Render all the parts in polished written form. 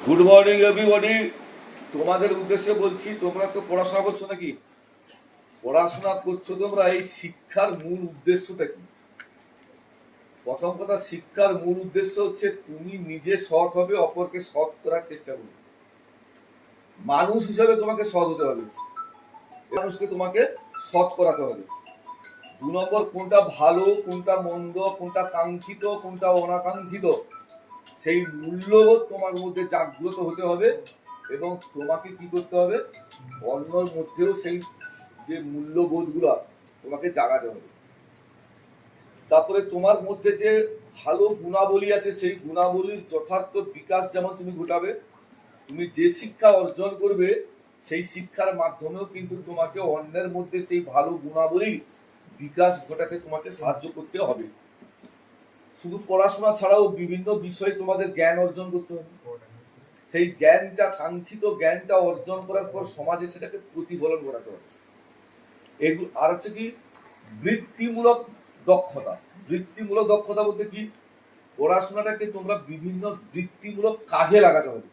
Good morning everybody. তোমাদের উদ্দেশ্যে বলছি, তোমরা তো পড়াশোনা করছো নাকি? পড়াশোনা করছো তোমরা, এই শিক্ষার মূল উদ্দেশ্যটা কি? প্রথম কথা, শিক্ষার মূল উদ্দেশ্য হচ্ছে তুমি নিজে সৎ হবে, অপরকে সৎ করার চেষ্টা করবে। মানুষ হিসেবে তোমাকে সৎ হতে হবে, মানুষকে তোমাকে সৎ করাতে হবে। 2 নম্বর, কোনটা ভালো, কোনটা মন্দ, কোনটা কাঙ্ক্ষিত, কোনটা অনাকাঙ্ক্ষিত, সেই মূল্যবোধ তোমার মধ্যে জাগ্রত হতে হবে এবং তোমাকে কি করতে হবে, অন্যর মধ্যেও সেই যে মূল্যবোধগুলো তোমাকে জাগাতে হবে। তারপরে তোমার মধ্যে যে ভালো গুণাবলী আছে, সেই গুণাবলীর যথার্থ বিকাশ যেমন তুমি ঘটাবে। তুমি যে শিক্ষা অর্জন করবে, সেই শিক্ষার মাধ্যমেও কিন্তু তোমাকে অন্যের মধ্যে সেই ভালো গুণাবলীর বিকাশ ঘটাতে তোমাকে সাহায্য করতে হবে। শুধু পড়াশোনা ছাড়াও বিভিন্ন বিষয়ে তোমাদের জ্ঞান অর্জন করতে হবে। সেই জ্ঞানটা, কাঙ্ক্ষিত জ্ঞানটা অর্জন করার পর সমাজে সেটাকে প্রতিফলন ঘটাতে হবে। এগুলো আর হচ্ছে কি, বৃত্তিমূলক দক্ষতা। বৃত্তিমূলক দক্ষতা বলতে কি, পড়াশোনাটাকে তোমরা বিভিন্ন বৃত্তিমূলক কাজে লাগাতে হবে।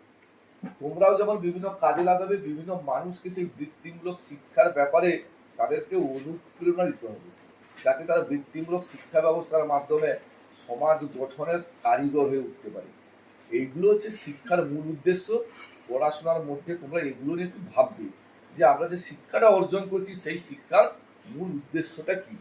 তোমরাও যেমন বিভিন্ন কাজে লাগাবে, বিভিন্ন মানুষকে সেই বৃত্তিমূলক শিক্ষার ব্যাপারে তাদেরকে অনুপ্রেরণা দিতে হবে, যাতে তারা বৃত্তিমূলক শিক্ষা ব্যবস্থার মাধ্যমে সমাজ গঠনের কারিগর হয়ে উঠতে পারে। এইগুলো হচ্ছে শিক্ষার মূল উদ্দেশ্য। পড়াশোনার মধ্যে তোমরা এগুলো নিয়ে একটু ভাববে যে আমরা যে শিক্ষাটা অর্জন করছি, সেই শিক্ষার মূল উদ্দেশ্যটা কি।